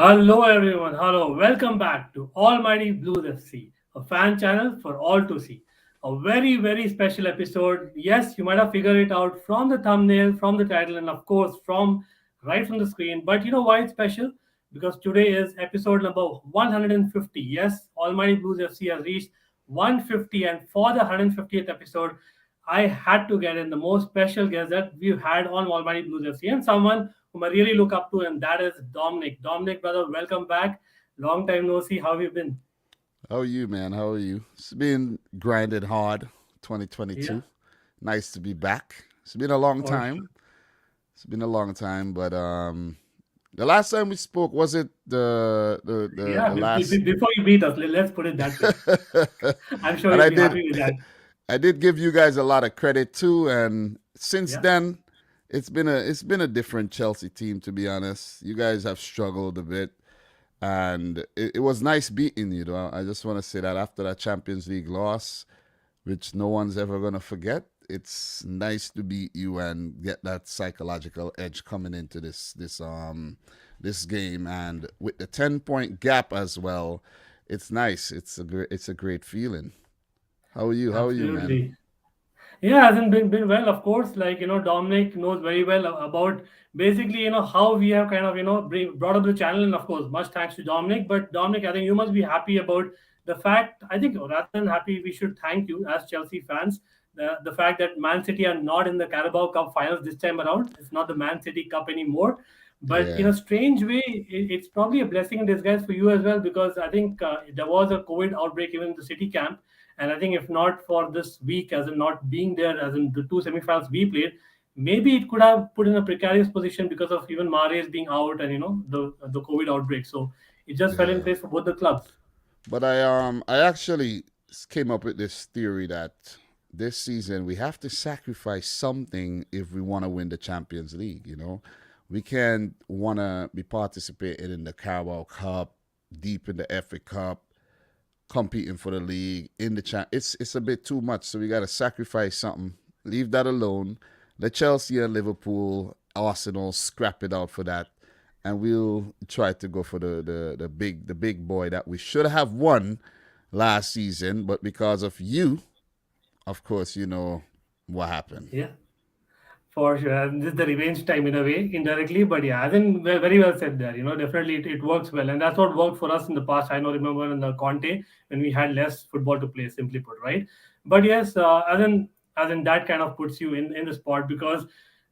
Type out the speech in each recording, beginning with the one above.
Hello everyone, hello. Welcome back to Almighty Blues FC, a fan channel for all to see. A very special episode. Yes, you might have figured it out from the thumbnail, from the title, and of course from right from the screen. But you know why it's special? Because today is episode number 150. Yes, Almighty Blues FC has reached 150, and for the 150th episode, I had to get in the most special guest that we've had on Almighty Blues FC, and someone whom I really look up to, and that is Dominic. Dominic, brother, welcome back. Long time no see. How have you been? How are you, man? How are you? It's been grinded hard, Yeah, 2022. Nice to be back. It's been a long for sure. time. It's been a long time, but the last time we spoke was it Yeah, the last before you beat us, let's put it that way. I'm sure and you'll be happy with that. I did give you guys a lot of credit too, and since Yeah, then it's been a different Chelsea team, to be honest. You guys have struggled a bit, and it was nice beating you, though. I just want to say that after that Champions League loss, which no one's ever gonna forget, it's nice to beat you and get that psychological edge coming into this game, and with the 10 point gap as well. It's nice. It's a great feeling. How are you? How are you, man? absolutely. Yeah, hasn't been well, of course. Like Dominic knows very well about basically how we have kind of brought up the channel, and of course, much thanks to Dominic. But Dominic, I think you must be happy about the fact. I think rather than happy, we should thank you as Chelsea fans. The fact that Man City are not in the Carabao Cup finals this time around. It's not the Man City Cup anymore. But in Yeah, a strange way, it's probably a blessing in disguise for you as well, because I think there was a COVID outbreak even in the City camp, and I think if not for this week, as in not being there, as in the two semifinals we played, maybe it could have put in a precarious position because of even Mahrez being out and the COVID outbreak. So it just fell in yeah. place for both the clubs. But I actually came up with this theory that this season we have to sacrifice something if we want to win the Champions League. We can't want to be participating in the Carabao Cup, deep in the FA Cup, competing for the league in the champ. It's a bit too much, so we got to sacrifice something. Leave that alone. Let Chelsea and Liverpool, Arsenal scrap it out for that, and we'll try to go for the big boy that we should have won last season, but because of you, of course, you know what happened. Yeah. For sure. And this is the revenge time in a way, indirectly. But yeah, I think very well said there. Definitely it works well. And that's what worked for us in the past. I know, remember in the Conte when we had less football to play, simply put, right? But yes, as in that kind of puts you in the spot, because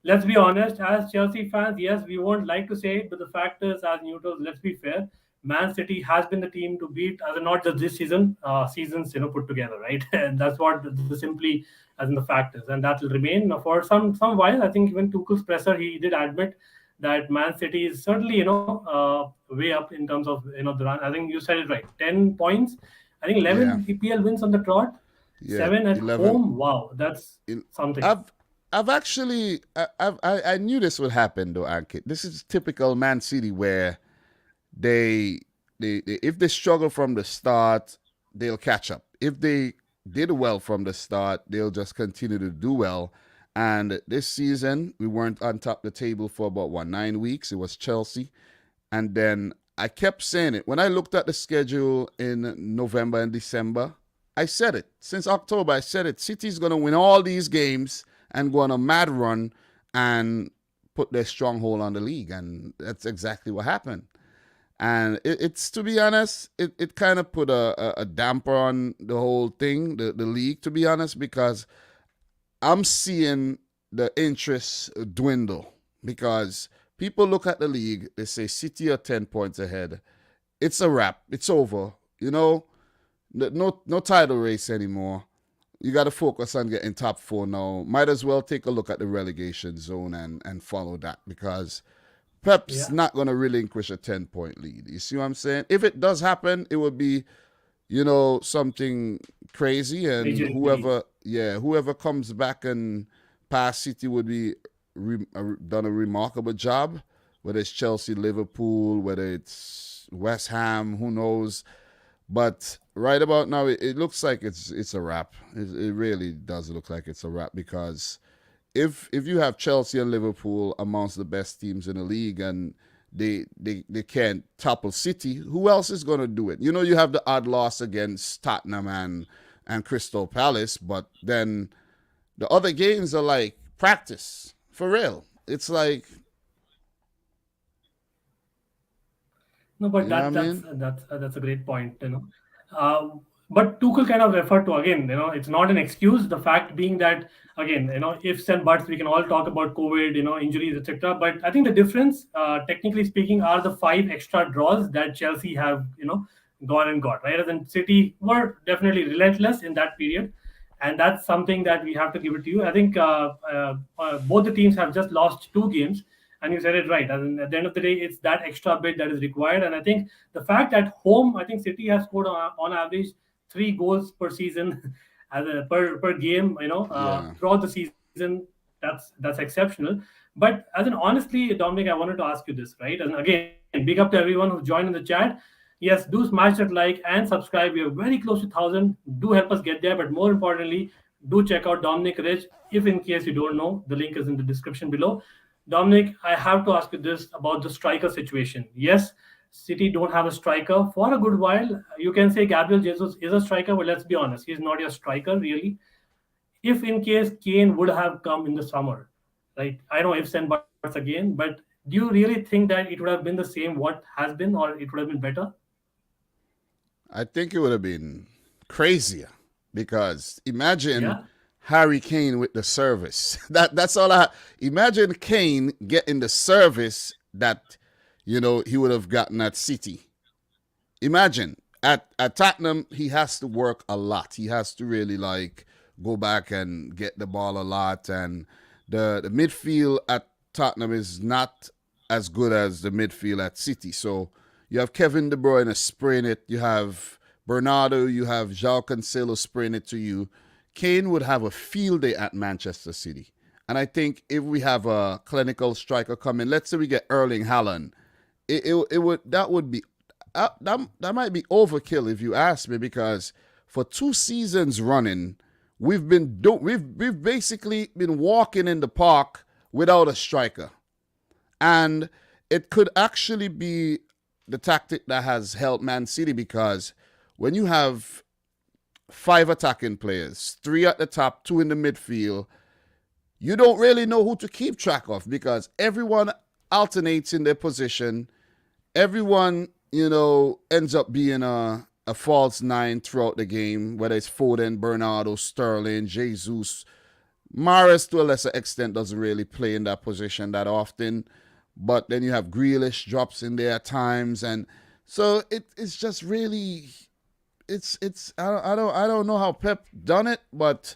let's be honest, as Chelsea fans, yes, we won't like to say it, but the fact is, as neutrals, let's be fair. Man City has been the team to beat, as in not just this season, seasons put together, right? And that's what the simply as in the fact is, and that will remain for some while. I think even Tuchel's presser, he did admit that Man City is certainly way up in terms of the run. I think you said it right. 10 points. I think Yeah, 11 EPL wins on the trot, yeah, 7 at 11. home. Wow, that's In, something. I've actually I knew this would happen though, Ankit. This is typical Man City where they, they if they struggle from the start, they'll catch up. If they did well from the start, they'll just continue to do well. And this season, we weren't on top of the table for about 9 weeks. It was Chelsea, and then I kept saying it when I looked at the schedule in November and December. I said it since October. I said it. City's gonna win all these games and go on a mad run and put their stronghold on the league, and that's exactly what happened. And it's, to be honest, it kind of put a damper on the whole thing, the league, to be honest, because I'm seeing the interest dwindle, because people look at the league, they say City are 10 points ahead. It's a wrap. It's over. No title race anymore. You got to focus on getting top four now. Might as well take a look at the relegation zone and follow that, because Pep's Yeah, not going to relinquish a 10 point lead. You see what I'm saying? If it does happen, it would be, something crazy, and major indeed. whoever comes back and past City would be done a remarkable job. Whether it's Chelsea, Liverpool, whether it's West Ham, who knows? But right about now, it looks like it's a wrap. It really does look like it's a wrap, because if you have Chelsea and Liverpool amongst the best teams in the league, and they can't topple City. Who else is going to do it? You have the odd loss against Tottenham and Crystal Palace, but then the other games are like practice for real. It's like, No, but you know what I that that's mean? that's a great point. Uh, but Tuchel kind of referred to again, it's not an excuse. The fact being that again, ifs and buts, we can all talk about COVID, injuries, etc. But I think the difference, technically speaking, are the five extra draws that Chelsea have, gone and got, right? And City were definitely relentless in that period, and that's something that we have to give it to you. I think both the teams have just lost two games, and you said it right. And at the end of the day, it's that extra bit that is required. And I think the fact at home, I think City has scored on average 3 goals per season, per game, Yeah. throughout the season. That's exceptional. But as an honestly, Dominic, I wanted to ask you this, right? And again, big up to everyone who's joined in the chat. Yes, do smash that like and subscribe. We are very close to 1,000. Do help us get there. But more importantly, do check out Dominic Rich. If in case you don't know, the link is in the description below. Dominic, I have to ask you this about the striker situation. Yes, City don't have a striker for a good while. You can say Gabriel Jesus is a striker, but let's be honest, he's not your striker really. If in case Kane would have come in the summer, right? I know ifs and buts again, but do you really think that it would have been the same what has been, or it would have been better? I think it would have been crazier because imagine Yeah. Harry Kane with the service. That's all I imagine Kane getting the service that he would have gotten at City. Imagine at Tottenham he has to work a lot. He has to really like go back and get the ball a lot, and the midfield at Tottenham is not as good as the midfield at City. So you have Kevin De Bruyne spraying it. You have Bernardo. You have João Cancelo spraying it to you. Kane would have a field day at Manchester City. And I think if we have a clinical striker coming, let's say we get Erling Haaland, it would be that might be overkill if you ask me, because for 2 seasons running, we've basically been walking in the park without a striker. And it could actually be the tactic that has helped Man City, because when you have 5 attacking players, 3 at the top, 2 in the midfield, you don't really know who to keep track of because everyone alternates in their position. Everyone, ends up being a false 9 throughout the game, whether it's Foden, Bernardo, Sterling, Jesus. Mahrez, to a lesser extent, doesn't really play in that position that often. But then you have Grealish drops in there at times, and so it's just really I don't know how Pep done it, but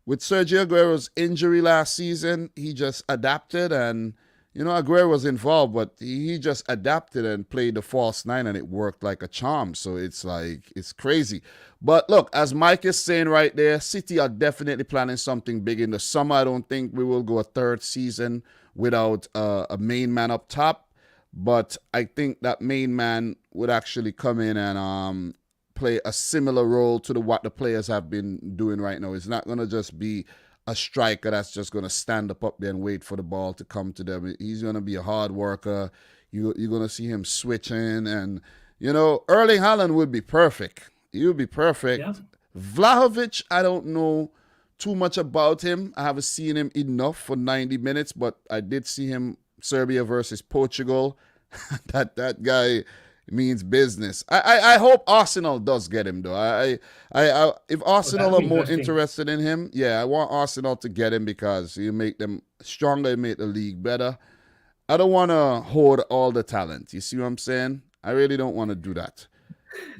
with Sergio Aguero's injury last season, he just adapted, and Aguero was involved, but he just adapted and played the false 9, and it worked like a charm. So it's crazy. But look, as Mike is saying right there, City are definitely planning something big in the summer. I don't think we will go a third season without a main man up top, but I think that main man would actually come in and play a similar role to what the players have been doing right now. It's not going to just be a striker that's just going to stand up there and wait for the ball to come to them. He's going to be a hard worker. You're going to see him switching, and Erling Haaland would be perfect. He would be perfect. Yeah. Vlahovic, I don't know too much about him. I haven't seen him enough for 90 minutes, but I did see him Serbia versus Portugal. that guy means business. I hope Arsenal does get him though. I if Arsenal are more interested in him, I want Arsenal to get him because you make them stronger, you make the league better. I don't want to hoard all the talent. You see what I'm saying? I really don't want to do that.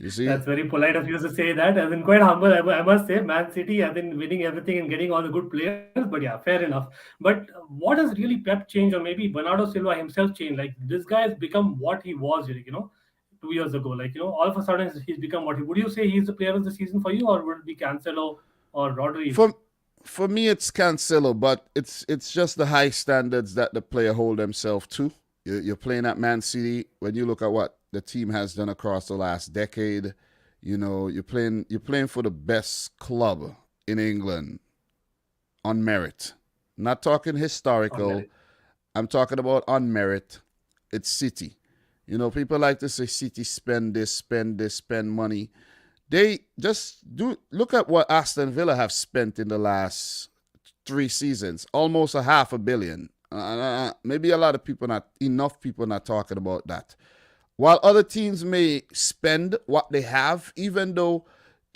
You see? That's very polite of you to say that. I've been quite humble. I must say, Man City have been winning everything and getting all the good players. But yeah, fair enough. But what has really Pep changed, or maybe Bernardo Silva himself changed? Like this guy has become what he was, 2 years ago. All of a sudden he's become what he. Would you say he's the player of the season for you, or would it be Cancelo or Rodri? For me, it's Cancelo, but it's just the high standards that the player hold himself to. You're playing at Man City. When you look at what the team has done across the last decade, you're playing for the best club in England on merit. I'm not talking historical. I'm talking about on merit. It's City. You know, people like to say City spend this, spend money. They just look at what Aston Villa have spent in the last 3 seasons, almost a $500 million. Maybe a lot of people enough people not talking about that. While other teams may spend what they have, even though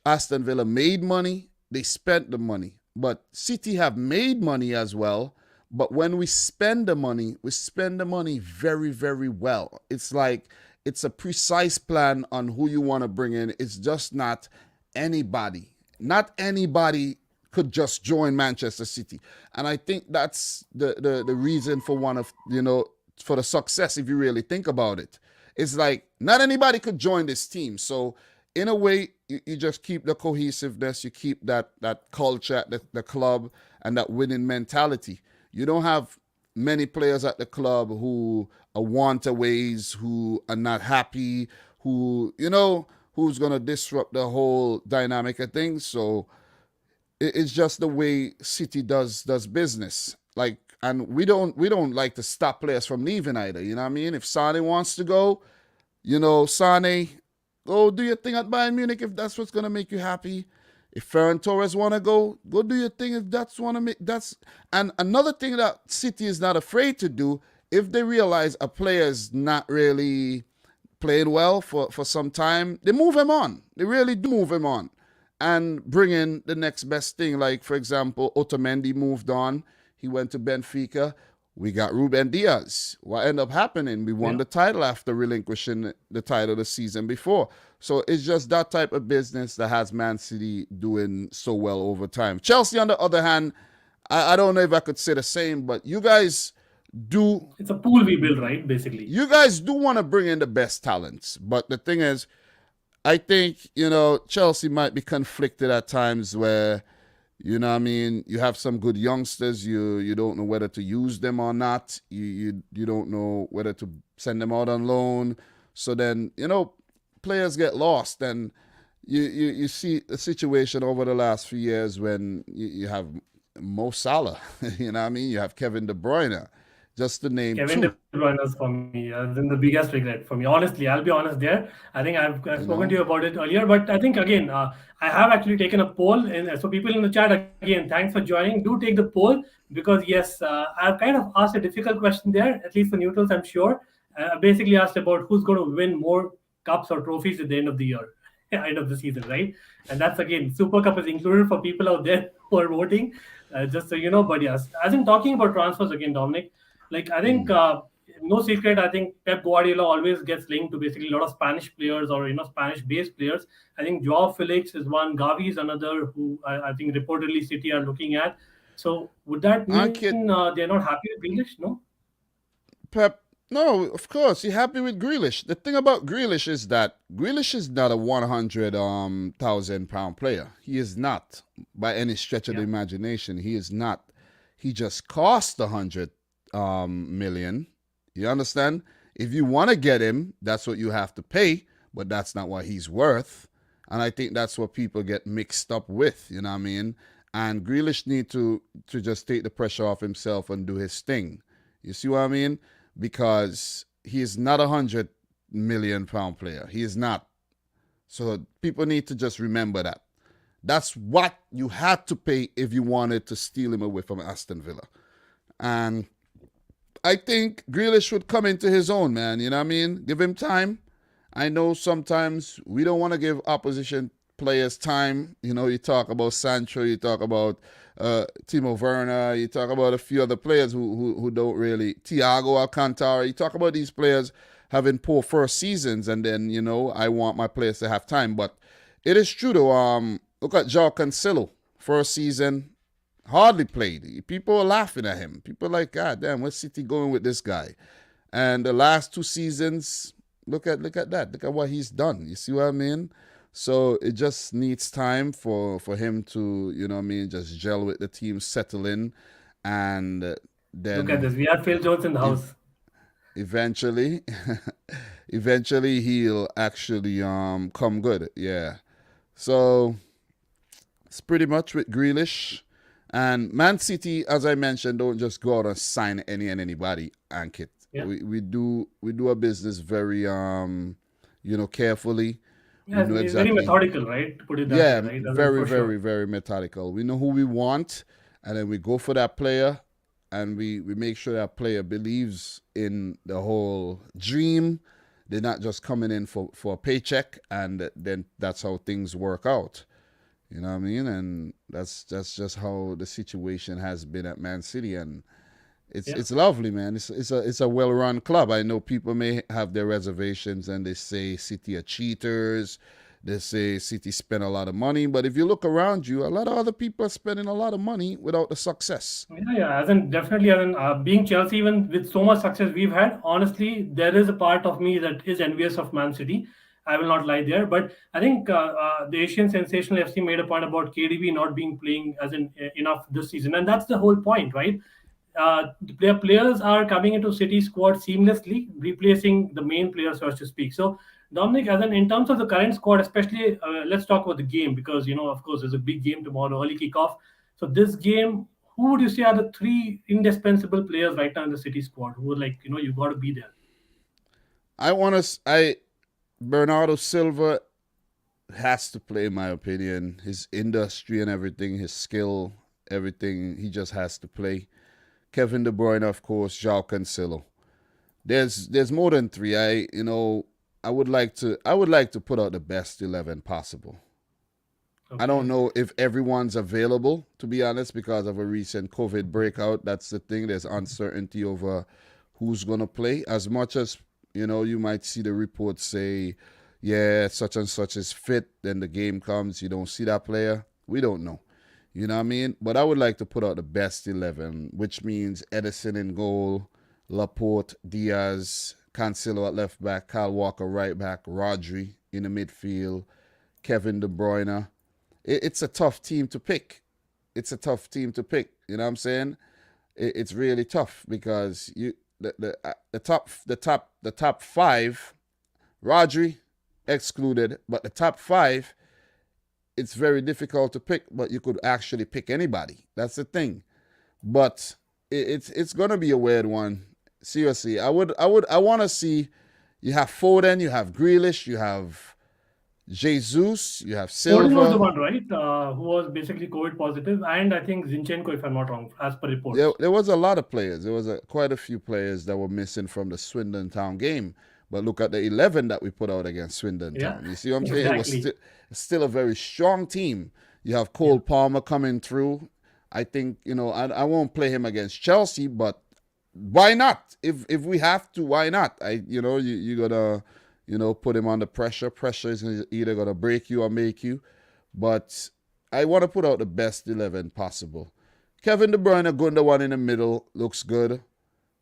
Aston Villa made money, they spent the money. But City have made money as well. But when we spend the money, we spend the money very, very well. It's like it's a precise plan on who you want to bring in. It's just not anybody. Not anybody could just join Manchester City. And I think that's the reason for for the success, if you really think about it. It's like not anybody could join this team. So in a way, you just keep the cohesiveness, you keep that culture at the club and that winning mentality. You don't have many players at the club who are wantaways, who are not happy, who's going to disrupt the whole dynamic of things. So it's just the way City does business. Like, and we don't like to stop players from leaving either. You know what I mean? If Sane wants to go, Sane, go do your thing at Bayern Munich if that's what's gonna make you happy. If Ferran Torres wanna go do your thing if that's that's. And another thing that City is not afraid to do, if they realize a player is not really playing well for some time, they move him on. They really do move him on and bring in the next best thing. Like, for example, Otamendi moved on. He went to Benfica. We got Ruben Diaz. What ended up happening? We won the title after relinquishing the title the season before. So it's just that type of business that has Man City doing so well over time. Chelsea, on the other hand, I don't know if I could say the same, but you guys do... It's a pool we build, right, basically. You guys do want to bring in the best talents. But the thing is, I think, Chelsea might be conflicted at times where... You know what I mean? You have some good youngsters. You don't know whether to use them or not. You don't know whether to send them out on loan. So then, players get lost. And you see the situation over the last few years when you have Mo Salah. You know what I mean? You have Kevin De Bruyne. Just to name Kevin two. De Bruyne is for me the biggest regret for me. Honestly, I'll be honest there. I think I've spoken to you about it earlier, but I think again, I have actually taken a poll, and so people in the chat, again, thanks for joining. Do take the poll because yes, I've kind of asked a difficult question there, at least for neutrals, I'm sure. Basically asked about who's going to win more cups or trophies at the end of the year, end of the season, right? And that's again, Super Cup is included for people out there who are voting, just so you know. But yes, as in talking about transfers again, Dominic. Like, I think, no secret, I think Pep Guardiola always gets linked to basically a lot of Spanish players or, Spanish-based players. I think Joao Felix is one, Gavi is another who I think reportedly City are looking at. So would that mean Ankit, they're not happy with Grealish, no? Pep, no, of course, you're happy with Grealish. The thing about Grealish is that Grealish is not a 100,000 pound player. He is not, by any stretch of the imagination. He is not. He just cost 100 million. You understand? If you want to get him, that's what you have to pay, but that's not what he's worth. And I think that's what people get mixed up with, you know what I mean? And Grealish need to just take the pressure off himself and do his thing. You see what I mean? Because he is not a 100 million pound player. He is not. So people need to just remember that. That's what you had to pay if you wanted to steal him away from Aston Villa. And I think Grealish would come into his own, man. You know what I mean? Give him time. I know sometimes we don't want to give opposition players time. You talk about Sancho, you talk about Timo Werner, you talk about a few other players who don't really... Thiago Alcantara. You talk about these players having poor first seasons, and then, I want my players to have time. But it is true, though. Look at João Cancelo. First season... hardly played. People are laughing at him. People are like, God damn, where's City going with this guy? And the last 2 seasons, look at that. Look at what he's done. You see what I mean? So it just needs time for him to, just gel with the team, settle in, and then... Look at this. We have Phil Jones in the house. Eventually he'll actually come good. Yeah. So it's pretty much with Grealish. And Man City, as I mentioned, don't just go out and sign anybody, Ankit. Yeah. We do a business very carefully. We Yeah, know it's very exactly. methodical, right? To put it that way, Yeah, right? I mean, very, for sure. very, very methodical. We know who we want, and then we go for that player, and we make sure that player believes in the whole dream. They're not just coming in for a paycheck, and then that's how things work out. You know what I mean? And that's just how the situation has been at Man City, and it's Yeah. it's lovely, man. It's a well run club. I know people may have their reservations and they say City are cheaters. They say City spend a lot of money, but if you look around you, a lot of other people are spending a lot of money without the success. Yeah, yeah, as in definitely, as in being Chelsea, even with so much success we've had, honestly, there is a part of me that is envious of Man City. I will not lie there, but I think the Asian sensational FC made a point about KDB not being playing as in enough this season, and that's the whole point, right? Their players are coming into City squad seamlessly, replacing the main players, so to speak. So, Dominic, as in terms of the current squad, especially, let's talk about the game because of course, there's a big game tomorrow, early kickoff. So, this game, who would you say are the three indispensable players right now in the City squad who are like you got to be there? I want to. I Bernardo Silva has to play, in my opinion. His industry and everything, his skill, everything. He just has to play. Kevin De Bruyne, of course. João Cancelo. There's more than three. I would like to put out the best 11 possible. I don't Okay. know if everyone's available, to be honest, because of a recent COVID breakout. That's the thing. There's uncertainty over who's gonna play. As much as you might see the reports say, yeah, such and such is fit. Then the game comes, you don't see that player. We don't know. You know what I mean? But I would like to put out the best 11, which means Edison in goal, Laporte, Diaz, Cancelo at left back, Kyle Walker right back, Rodri in the midfield, Kevin De Bruyne. It's a tough team to pick. It's a tough team to pick. You know what I'm saying? It's really tough because the top five, Rodri excluded, but the top five, it's very difficult to pick. But you could actually pick anybody. That's the thing. But it's gonna be a weird one. Seriously, I want to see. You have Foden, you have Grealish, you have Jesus, you have Foden was the Silva. one, right, who was basically COVID positive, and I think Zinchenko, if I'm not wrong, as per There, reports. there was a lot of players. There was quite a few players that were missing from the Swindon Town game. But look at the 11 that we put out against Swindon Yeah, Town. You see what I'm saying? It was exactly. still a very strong team. You have Yeah, Cole Palmer coming through. I think, I won't play him against Chelsea, but why not? If we have to, why not? You gotta, put him under pressure. Pressure is either gonna break you or make you. But I want to put out the best 11 possible. Kevin De Bruyne, Gundogan in the middle, looks good.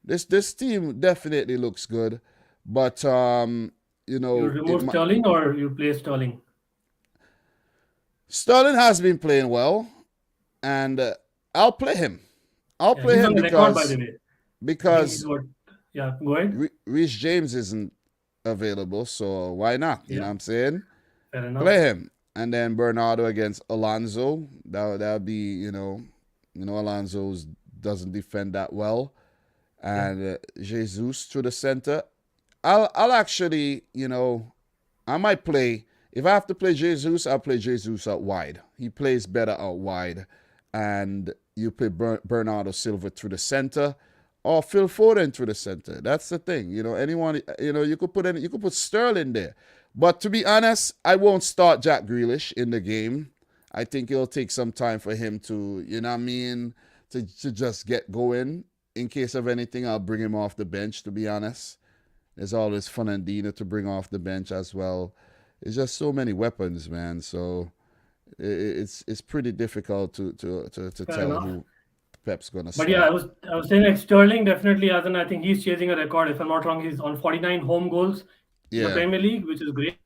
This team definitely looks good, but you it remove Sterling or you play Sterling. Sterling has been playing well, and I'll play him. I'll Yeah, play he's on him the record, by the because way. I think he's because what? Yeah, go ahead. Reece James isn't available, so why not? You know Yeah, what I'm saying? fair enough. Play him, and then Bernardo against Alonso. That'd be Alonso doesn't defend that well, Yeah, and Jesus to the center. I'll actually, I might play. If I have to play Jesus, I'll play Jesus out wide. He plays better out wide, and you play Bernardo Silva through the center, or Phil Foden through the center. That's the thing. Anyone. You could put Sterling there, but to be honest, I won't start Jack Grealish in the game. I think it'll take some time for him to, what I mean, to just get going. In case of anything, I'll bring him off the bench. To be honest. There's always Fernandinho to bring off the bench as well. It's just so many weapons, man. So it's pretty difficult to fair tell enough. who Pep's gonna But yeah, I start. was I was saying like Sterling definitely as in I think he's chasing a record. If I'm not wrong, he's on 49 home goals in the Yeah, Premier League, which is great.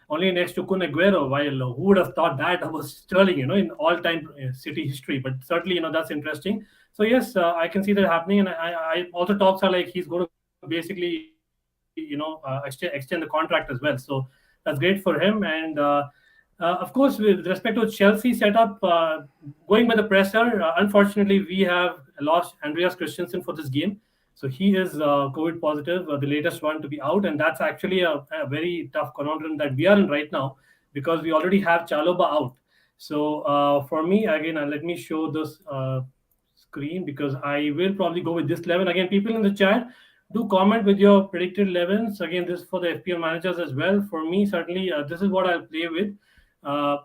Only next to Kun Aguero. While who would have thought that was Sterling, in all-time City history. But certainly, that's interesting. So yes, I can see that happening, and I also talks are like he's going to basically extend the contract as well. So that's great for him. And of course, with respect to Chelsea setup, going by the presser, unfortunately, we have lost Andreas Christensen for this game. So he is COVID positive, the latest one to be out, and that's actually a very tough conundrum that we are in right now because we already have Chaloba out. So for me, again, let me show this screen because I will probably go with this 11. Again, people in the chat, do comment with your predicted 11s. Again, this is for the FPL managers as well. For me, certainly, this is what I'll play with.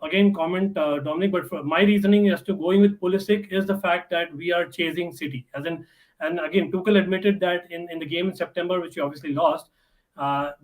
Again, comment Dominic, but for my reasoning as to going with Pulisic is the fact that we are chasing City. As in, and again, Tuchel admitted that in the game in September, which we obviously lost,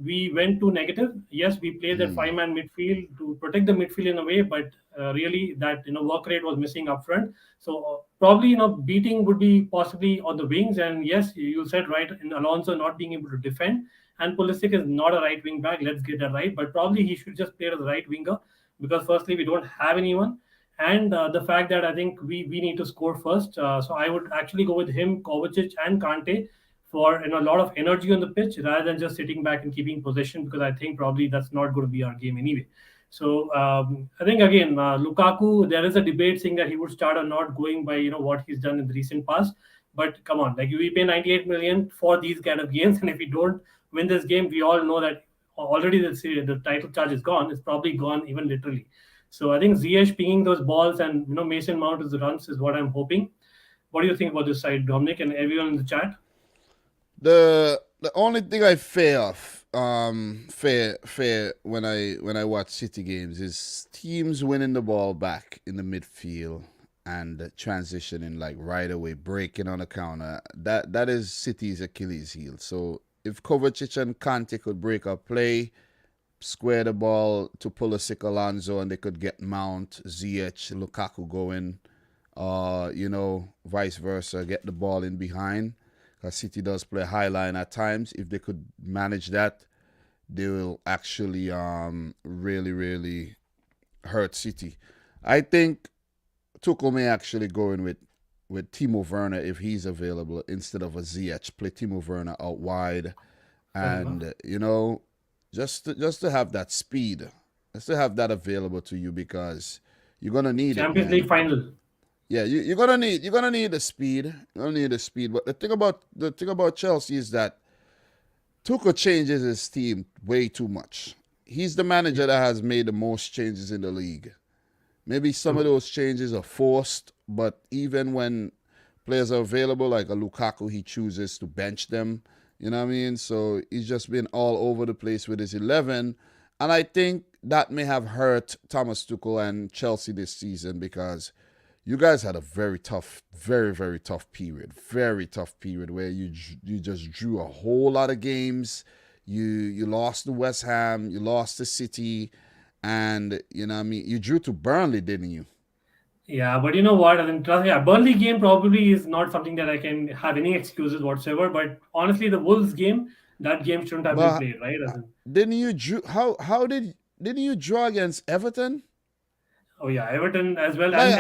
we went to negative. Yes, we played that Hmm. five-man midfield to protect the midfield in a way, but really that work rate was missing up front. So probably beating would be possibly on the wings. And yes, you said right in Alonso not being able to defend, and Pulisic is not a right wing back. Let's get that right. But probably he should just play as a right winger because firstly we don't have anyone, and the fact that I think we need to score first. So I would actually go with him, Kovacic, and Kante for a lot of energy on the pitch rather than just sitting back and keeping possession because I think probably that's not going to be our game anyway. So I think again Lukaku, there is a debate saying that he would start or not going by what he's done in the recent past. But come on, like we pay 98 million for these kind of games, and if we don't win this game, we all know that already the title charge is gone. It's probably gone even literally. So I think Ziyech pinging those balls and Mason Mount as the runs is what I'm hoping. What do you think about this side, Dominic, and everyone in the chat? The only thing I fear when I watch City games is teams winning the ball back in the midfield and transitioning like right away, breaking on a counter. That is City's Achilles heel. So if Kovacic and Kante could break up play, square the ball to Pulisic, Alonso, and they could get Mount, Ziyech, Lukaku going, vice versa, get the ball in behind. Because City does play high line at times. If they could manage that, they will actually really, really hurt City. I think Tuchel may actually go in with Timo Werner if he's available instead of a Ziyech. Play Timo Werner out wide, Fair enough. and just to have that speed, just to have that available to you because you're gonna need it, Champions League man. final. Yeah, you're gonna need the speed. You're gonna need the speed. But the thing about Chelsea is that Tuchel changes his team way too much. He's the Yeah, manager that has made the most changes in the league. Maybe some of true. those changes are forced, but even when players are available, like a Lukaku, he chooses to bench them. You know what I mean? So he's just been all over the place with his 11. And I think that may have hurt Thomas Tuchel and Chelsea this season because you guys had a very tough, very, very tough period. Very tough period where you just drew a whole lot of games. You lost to West Ham, you lost to City, and you know what I mean, you drew to Burnley, didn't you? Yeah, but you know what? I mean, yeah, Burnley game probably is not something that I can have any excuses whatsoever. But honestly, the Wolves game, that game shouldn't have been But played, right? As in, didn't you drew how didn't you draw against Everton? oh yeah, Everton as well, and Like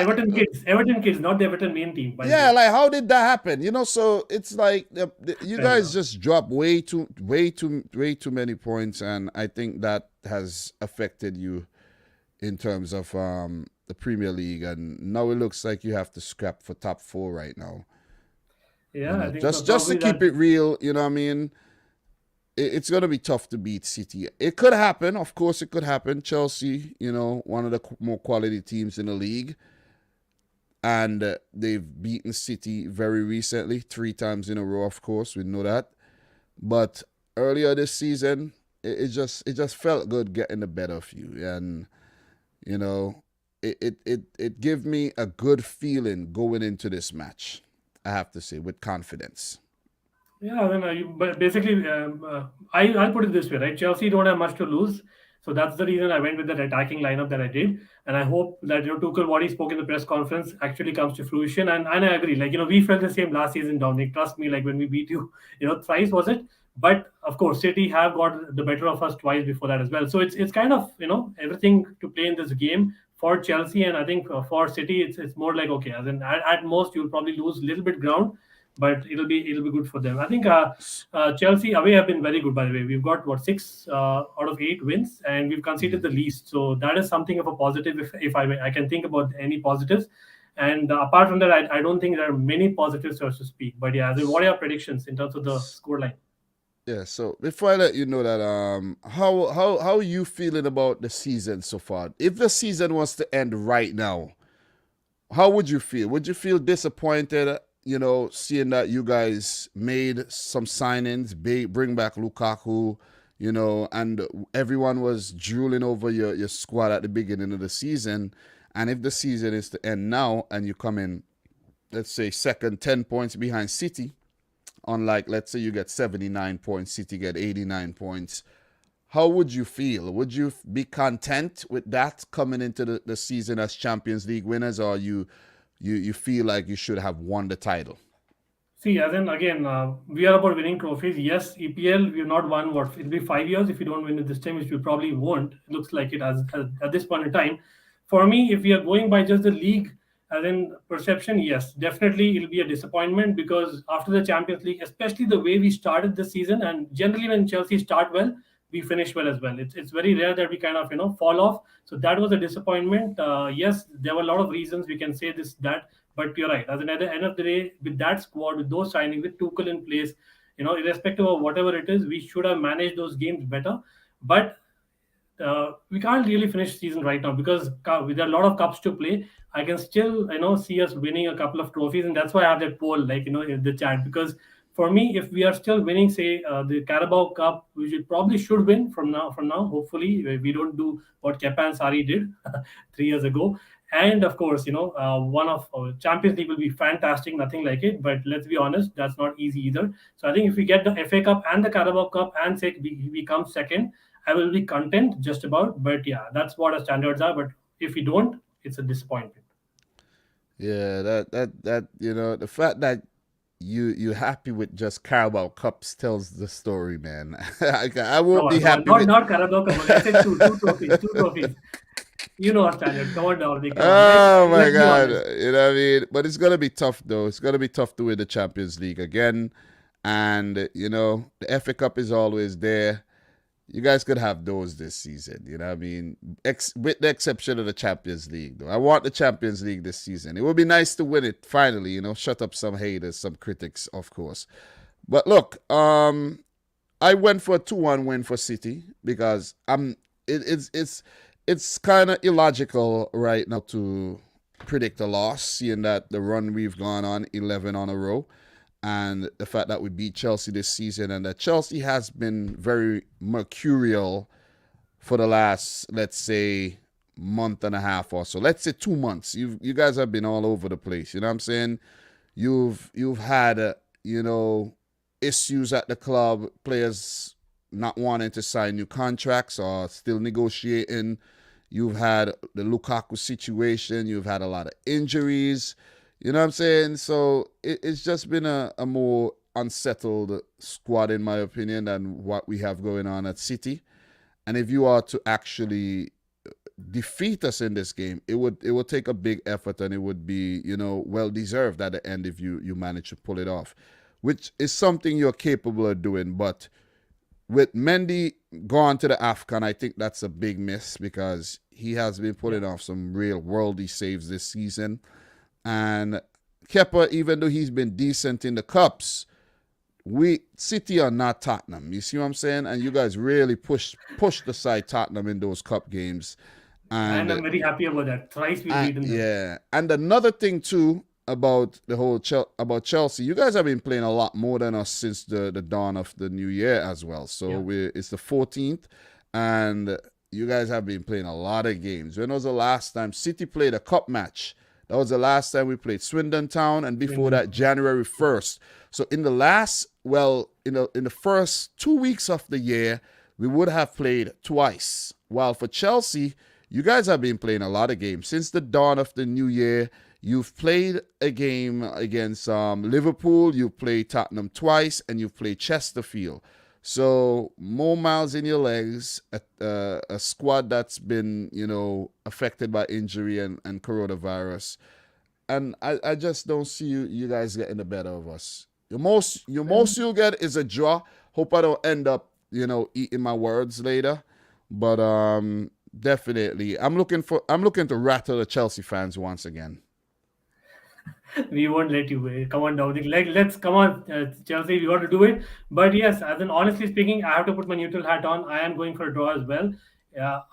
Everton kids, not the Everton main team, by the yeah, way. like how did that happen? So it's like you Fair guys enough. just dropped way too many points, and I think that has affected you in terms of the Premier League, and now it looks like you have to scrap for top four right now. Yeah, I think so. Just to Probably that. keep it real, you know what I mean. It's gonna be tough to beat City. It could happen, of course, it could happen. Chelsea, one of the more quality teams in the league, and they've beaten City very recently, 3 times in a row. Of course, we know that. But earlier this season, it just felt good getting the better of you, and you know, it gave me a good feeling going into this match. I have to say, with confidence. Yeah, then but basically, I'll put it this way, right? Chelsea don't have much to lose, so that's the reason I went with that attacking lineup that I did, and I hope that Tuchel, what he spoke in the press conference, actually comes to fruition. And I agree, like we felt the same last season, Dominic. Trust me, like when we beat you, thrice was it? But of course, City have got the better of us twice before that as well. So it's kind of everything to play in this game for Chelsea, and I think for City, it's more like okay, as in at most you'll probably lose a little bit ground, but it'll be good for them. I think Chelsea away have been very good. By the way, we've got what 6 out of 8 wins, and we've conceded Mhm. the least. So that is something of a positive. If I can think about any positives, And apart from that, I don't think there are many positives, so to speak. But yeah, what are your predictions in terms of the scoreline? Yeah, so before I let you know that, how are you feeling about the season so far? If the season was to end right now, how would you feel? Would you feel disappointed, seeing that you guys made some signings, bring back Lukaku, and everyone was drooling over your squad at the beginning of the season, and if the season is to end now and you come in, let's say second, 10 points behind City, unlike, let's say you get 79 points, City get 89 points. How would you feel? Would you be content with that coming into the season as Champions League winners, or you feel like you should have won the title? See, as in again, we are about winning trophies. Yes, EPL, we've not won what? It'll be 5 years if we don't win it this time, which we probably won't. It looks like it as at this point in time. For me, if we are going by just the league, as in perception, yes, definitely it'll be a disappointment because after the Champions League, especially the way we started this season, and generally when Chelsea start well, we finish well as well. It's very rare that we kind of fall off. So that was a disappointment. Yes, there were a lot of reasons we can say this that, but you're right. At the end of the day, with that squad, with those signings, with Tuchel in place, irrespective of whatever it is, we should have managed those games better. But we can't really finish season right now because with a lot of cups to play, I can still see us winning a couple of trophies, and that's why I have that poll in the chat. Because for me, if we are still winning, say the Carabao Cup, we should win from now. Hopefully, we don't do what Kepa and Sari did 3 years ago. And of course, one of Champions League will be fantastic, nothing like it. But let's be honest, that's not easy either. So I think if we get the FA Cup and the Carabao Cup and say we come second, I will be content just about. But yeah, that's what our standards are. But if we don't, it's a disappointment. Yeah, the fact that you happy with just Carabao Cups tells the story, man. I Come won't on, be come on. happy Not with. not Carabao Cup. I said two trophies, two trophies. You know our standard. Come on, Dominic. Come on. Oh my Let's be God. honest. You know what I mean? But it's gonna be tough though. It's gonna be tough to win the Champions League again. And the FA Cup is always there. You guys could have those this season. You know what I mean? With the exception of the Champions League, though. I want the Champions League this season. It would be nice to win it finally, shut up some haters, some critics, of course. But look, I went for a 2-1 win for City because it's kind of illogical right now to predict a loss, seeing that the run we've gone on 11 on a row, and the fact that we beat Chelsea this season, and that Chelsea has been very mercurial for the last, let's say, month and a half or so. Let's say 2 months. You guys have been all over the place. You know what I'm saying? You've had issues at the club, players not wanting to sign new contracts or still negotiating. You've had the Lukaku situation. You've had a lot of injuries. You know what I'm saying? So it's just been a more unsettled squad, in my opinion, than what we have going on at City. And if you are to actually defeat us in this game, it would take a big effort, and it would be, well deserved at the end if you manage to pull it off, which is something you're capable of doing. But with Mendy gone to the AFCON, I think that's a big miss because he has been putting off some real worldy saves this season. And Kepa, even though he's been decent in the cups, City are not Tottenham. You see what I'm saying? And you guys really pushed aside Tottenham in those cup games. And I'm very happy about that. Thrice we beaten them. Yeah. And another thing too about the whole about Chelsea, you guys have been playing a lot more than us since the dawn of the new year as well. So it's the 14th, and you guys have been playing a lot of games. When was the last time City played a cup match? That was the last time we played Swindon Town, and before that, January 1st. So in the in the first 2 weeks of the year, we would have played twice. While for Chelsea, you guys have been playing a lot of games. Since the dawn of the new year, you've played a game against Liverpool, you've played Tottenham twice, and you've played Chesterfield. So more miles in your legs, a squad that's been, affected by injury and coronavirus. And I just don't see you guys getting the better of us. The most you'll get is a draw. Hope I don't end up, eating my words later. But definitely, I'm looking to rattle the Chelsea fans once again. We won't let you. Come on, Dominic. Like, let's come on, Chelsea. We got to do it. But yes, as in honestly speaking, I have to put my neutral hat on. I am going for a draw as well.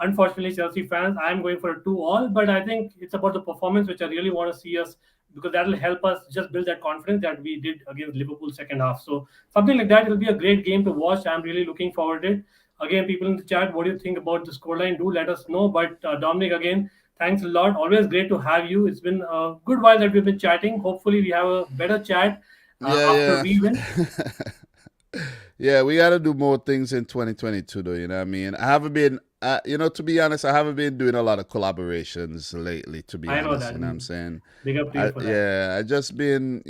Unfortunately, Chelsea fans, I am going for a 2-all. But I think it's about the performance, which I really want to see us, because that will help us just build that confidence that we did against Liverpool second half. So something like that. It'll be a great game to watch. I'm really looking forward to it. Again, people in the chat, what do you think about the scoreline? Do let us know. But Dominic, again, thanks a lot. Always great to have you. It's been a good while that we've been chatting. Hopefully, we have a better chat after Yeah, we win. yeah. Yeah, we got to do more things in 2022, though. You know what I mean? I haven't been, to be honest, I haven't been doing a lot of collaborations lately, to be I know honest. that. You know what I'm saying? Big up to you for that. I just been,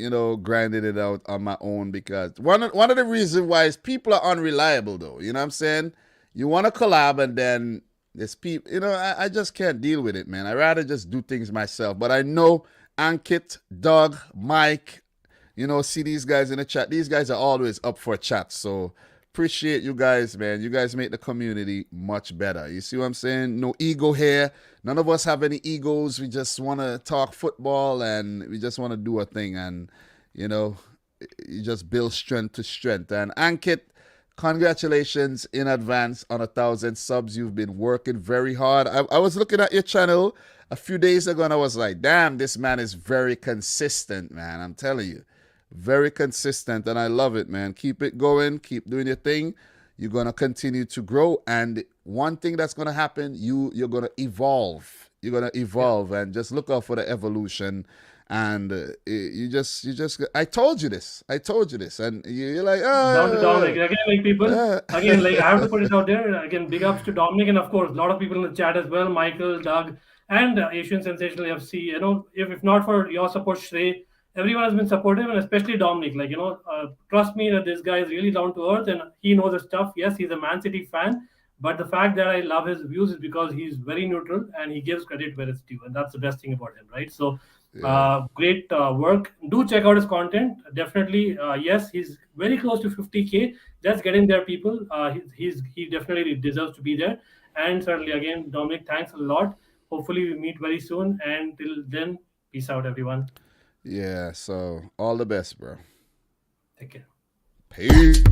grinding it out on my own because one of the reasons why is people are unreliable, though. You know what I'm saying? You want to collab and then there's people, I just can't deal with it, man. I rather just do things myself. But I know Ankit, Doug, Mike, see these guys in the chat. These guys are always up for a chat. So appreciate you guys, man. You guys make the community much better. You see what I'm saying? No ego here. None of us have any egos. We just want to talk football and we just want to do a thing. And, you just build strength to strength. And Ankit, congratulations in advance on 1,000 subs. You've been working very hard. I was looking at your channel a few days ago and I was like, damn, this man is very consistent, man. I'm telling you. Very consistent, and I love it, man. Keep it going. Keep doing your thing. You're gonna continue to grow, and one thing that's gonna happen, you're gonna evolve. You're gonna evolve, and just look out for the evolution. And you just. I told you this. And you're like, Down to Dominic. Again, like people, uh. again, like I have to put it out there. Again, big ups to Dominic and of course, a lot of people in the chat as well. Michael, Doug, and Asian Sensational FC. If not for your support, Shrey, everyone has been supportive, and especially Dominic. Trust me that this guy is really down to earth and he knows his stuff. Yes, he's a Man City fan, but the fact that I love his views is because he's very neutral and he gives credit where it's due, and that's the best thing about him, right? So great work. Do check out his content. Definitely, yes, he's very close to 50K. Just getting there, people. He definitely deserves to be there. And certainly, again, Dominic, thanks a lot. Hopefully, we meet very soon. And till then, peace out, everyone. Yeah, so all the best, bro. Take care. Peace.